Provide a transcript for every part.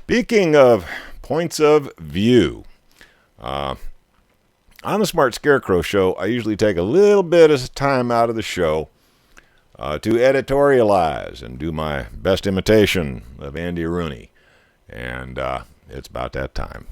Speaking of points of view, on the Smart Scarecrow Show, I usually take a little bit of time out of the show to editorialize and do my best imitation of Andy Rooney. And it's about that time.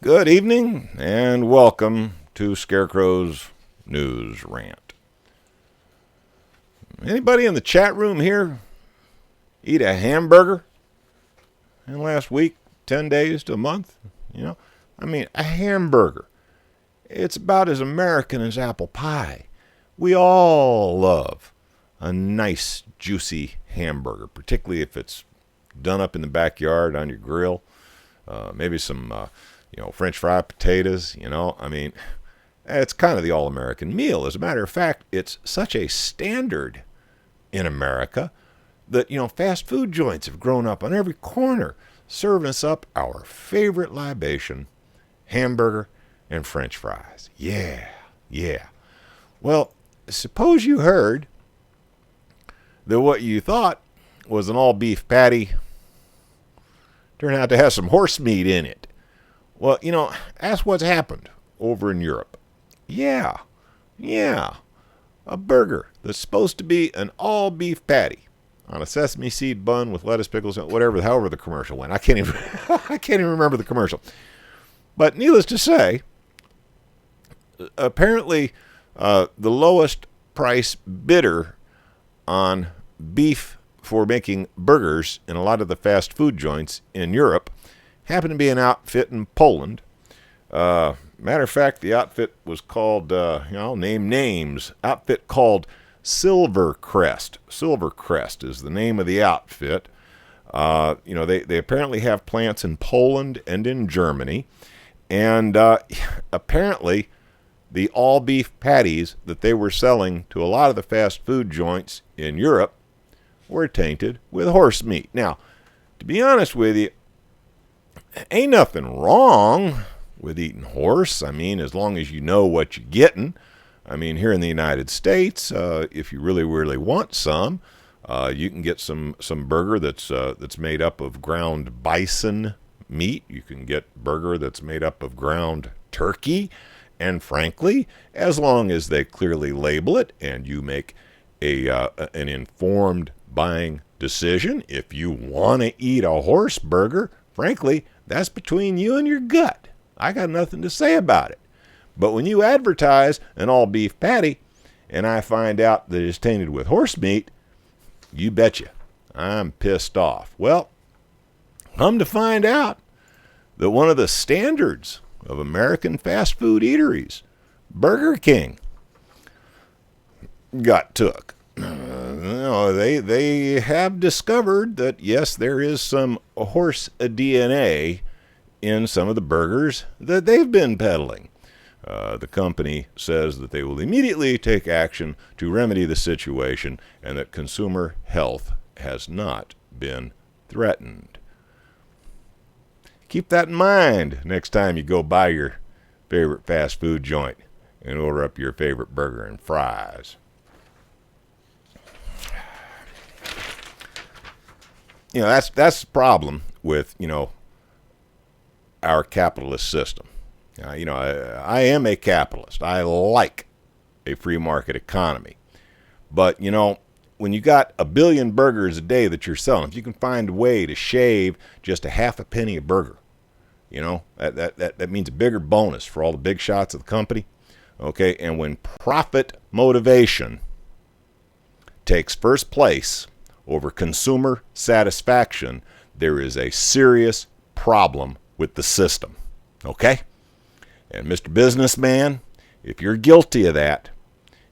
Good evening and welcome to Scarecrow's News Rant. Anybody in the chat room here eat a hamburger in the last week, 10 days to a month? A hamburger. It's about as American as apple pie. We all love a nice, juicy hamburger, particularly if it's done up in the backyard on your grill. Maybe some French fried potatoes, it's kind of the all-American meal. As a matter of fact, it's such a standard in America that, fast food joints have grown up on every corner, serving us up our favorite libation, hamburger and French fries. Yeah. Well, suppose you heard that what you thought was an all-beef patty turned out to have some horse meat in it. Well, that's what's happened over in Europe. Yeah. A burger that's supposed to be an all-beef patty on a sesame seed bun with lettuce, pickles, however the commercial went. I can't even remember the commercial. But needless to say, apparently the lowest price bidder on beef for making burgers in a lot of the fast food joints in Europe happened to be an outfit in Poland. Matter of fact, the outfit was called, name names, outfit called Silvercrest. Silvercrest is the name of the outfit. They apparently have plants in Poland and in Germany. And apparently the all-beef patties that they were selling to a lot of the fast food joints in Europe were tainted with horse meat. Now, to be honest with you, ain't nothing wrong with eating horse. As long as you know what you're getting. Here in the United States, if you really, really want some, you can get some burger that's made up of ground bison meat. You can get burger that's made up of ground turkey. And frankly, as long as they clearly label it and you make an informed buying decision, if you want to eat a horse burger, frankly, that's between you and your gut. I got nothing to say about it. But when you advertise an all-beef patty and I find out that it's tainted with horse meat, you betcha, I'm pissed off. Well, come to find out that one of the standards of American fast food eateries, Burger King, got took. They have discovered that, yes, there is some horse DNA in some of the burgers that they've been peddling. The company says that they will immediately take action to remedy the situation and that consumer health has not been threatened. Keep that in mind next time you go by your favorite fast food joint and order up your favorite burger and fries. That's the problem with, our capitalist system. I am a capitalist. I like a free market economy. But, when you got 1 billion burgers a day that you're selling, if you can find a way to shave just a half a penny a burger, that means a bigger bonus for all the big shots of the company. Okay, and when profit motivation takes first place over consumer satisfaction, there is a serious problem with the system. Okay? And Mr. Businessman, if you're guilty of that,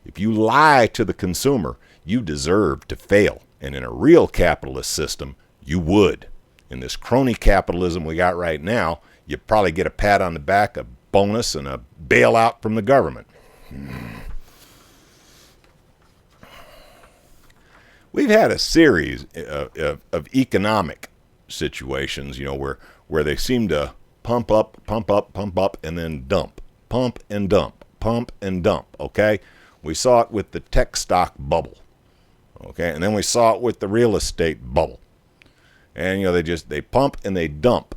if you lie to the consumer, you deserve to fail. And in a real capitalist system, you would. In this crony capitalism we got right now, you probably get a pat on the back, a bonus, and a bailout from the government. We've had a series of economic situations, where they seem to pump up, and then dump, pump and dump, pump and dump. Okay, we saw it with the tech stock bubble. Okay, and then we saw it with the real estate bubble. And they pump and they dump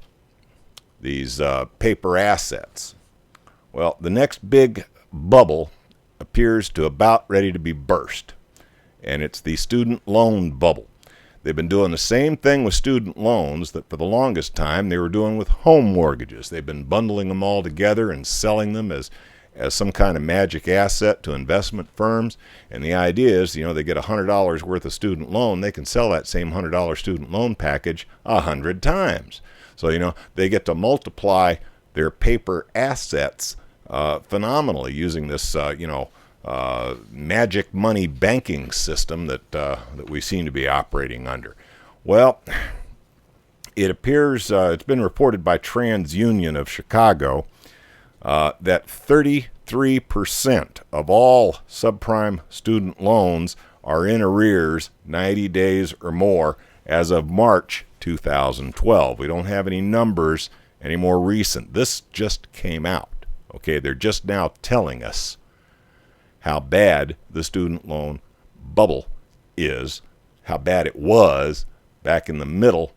these paper assets. Well, the next big bubble appears to about ready to be burst, and it's the student loan bubble. They've been doing the same thing with student loans that for the longest time they were doing with home mortgages. They've been bundling them all together and selling them as some kind of magic asset to investment firms. And the idea is, they get $100 worth of student loan, they can sell that same $100 student loan package 100 times. So, they get to multiply their paper assets phenomenally using this, magic money banking system that we seem to be operating under. Well, it appears, it's been reported by TransUnion of Chicago, that 33% of all subprime student loans are in arrears 90 days or more as of March 2012. We don't have any numbers any more recent. This just came out. Okay, they're just now telling us how bad the student loan bubble is, how bad it was back in the middle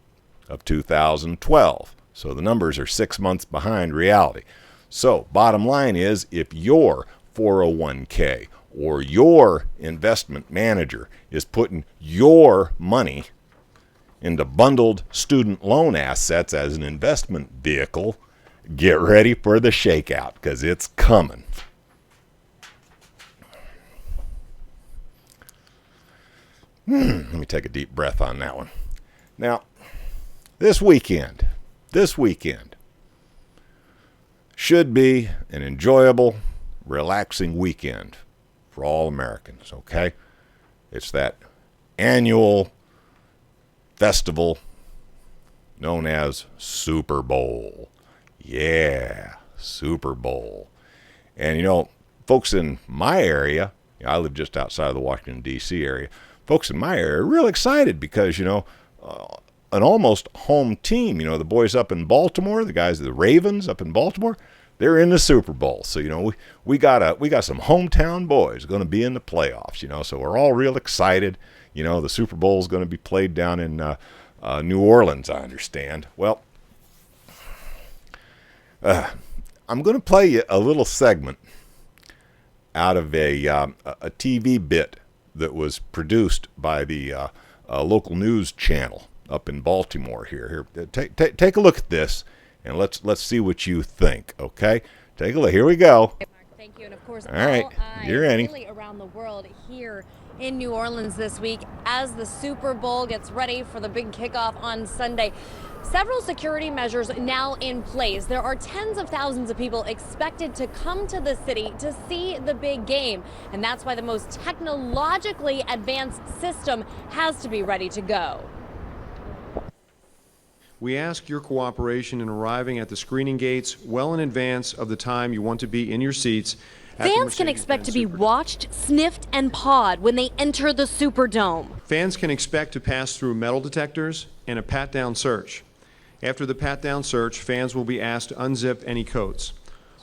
of 2012. So the numbers are 6 months behind reality. So bottom line is, if your 401k or your investment manager is putting your money into bundled student loan assets as an investment vehicle, get ready for the shakeout, because it's coming. Let me take a deep breath on that one. Now, this weekend should be an enjoyable, relaxing weekend for all Americans, okay? It's that annual festival known as Super Bowl. Yeah, Super Bowl. And, folks in my area, I live just outside of the Washington, D.C. area, folks in my area are real excited because, an almost home team, the boys up in Baltimore, the guys, the Ravens up in Baltimore, they're in the Super Bowl. So, we got some hometown boys going to be in the playoffs, so we're all real excited. The Super Bowl is going to be played down in New Orleans, I understand. Well, I'm going to play you a little segment out of a TV bit that was produced by the local news channel up in Baltimore here. Take a look at this, and let's see what you think, okay? Take a look. Here we go. Thank you. And of course, all right, you're ready. Really around the world here in New Orleans this week as the Super Bowl gets ready for the big kickoff on Sunday. Several security measures now in place. There are tens of thousands of people expected to come to the city to see the big game. And that's why the most technologically advanced system has to be ready to go. We ask your cooperation in arriving at the screening gates well in advance of the time you want to be in your seats. Fans can expect to be watched, sniffed, and pawed when they enter the Superdome. Fans can expect to pass through metal detectors and a pat-down search. After the pat-down search, fans will be asked to unzip any coats.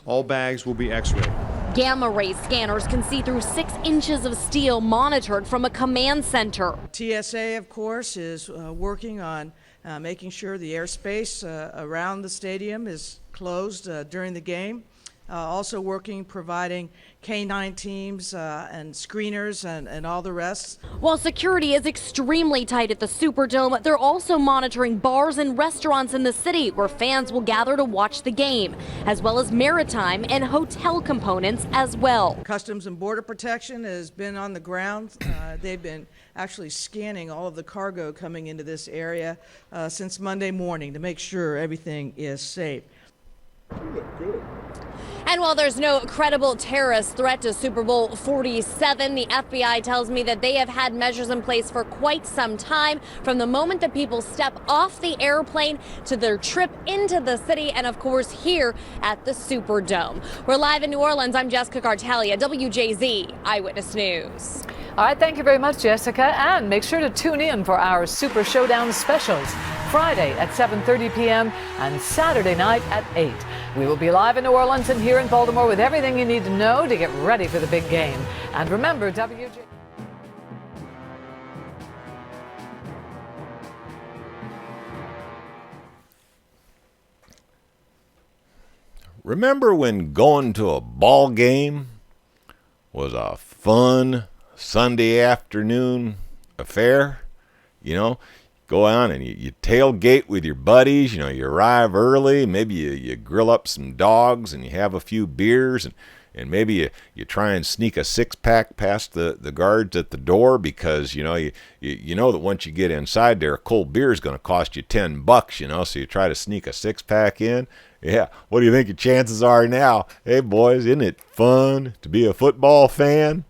All bags will be x-rayed. Gamma ray scanners can see through 6 inches of steel monitored from a command center. TSA, of course, is working on making sure the airspace around the stadium is closed during the game. Also providing K-9 teams and screeners and all the rest. While security is extremely tight at the Superdome, they're also monitoring bars and restaurants in the city where fans will gather to watch the game, as well as maritime and hotel components as well. Customs and Border Protection has been on the ground. They've been actually scanning all of the cargo coming into this area since Monday morning to make sure everything is safe. And while there's no credible terrorist threat to Super Bowl 47, the FBI tells me that they have had measures in place for quite some time, from the moment that people step off the airplane to their trip into the city, and of course here at the Superdome. We're live in New Orleans. I'm Jessica Cartalia, WJZ Eyewitness News. All right, thank you very much, Jessica. And make sure to tune in for our Super Showdown specials, Friday at 7:30 p.m. and Saturday night at 8. We will be live in New Orleans and here in Baltimore with everything you need to know to get ready for the big game. And remember, Remember when going to a ball game was a fun Sunday afternoon affair? You know, go on and you tailgate with your buddies. You know, you arrive early. Maybe you grill up some dogs and you have a few beers. And maybe you try and sneak a six-pack past the guards at the door because, you know that once you get inside there, a cold beer is going to cost you $10, you know, so you try to sneak a six-pack in. Yeah, what do you think your chances are now? Hey, boys, isn't it fun to be a football fan?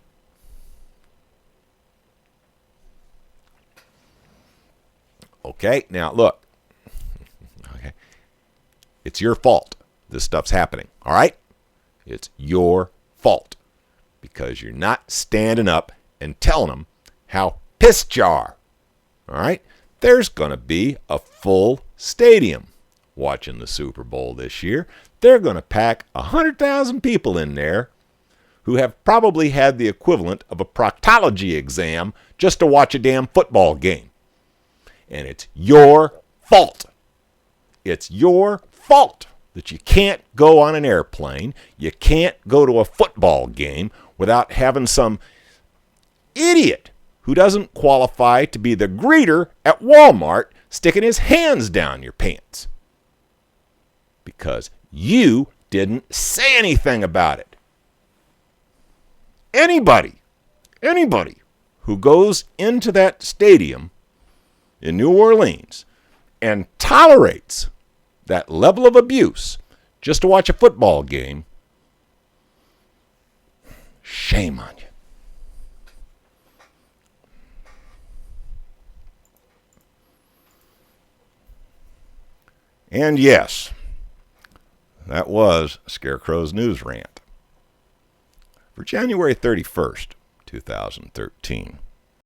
Okay, now look. Okay, it's your fault this stuff's happening, all right? It's your fault because you're not standing up and telling them how pissed you are. All right? There's going to be a full stadium watching the Super Bowl this year. They're going to pack 100,000 people in there who have probably had the equivalent of a proctology exam just to watch a damn football game. And it's your fault. It's your fault that you can't go on an airplane, you can't go to a football game without having some idiot who doesn't qualify to be the greeter at Walmart sticking his hands down your pants. Because you didn't say anything about it. Anybody who goes into that stadium in New Orleans and tolerates that level of abuse just to watch a football game, shame on you. And yes, that was Scarecrow's News Rant for January 31st, 2013.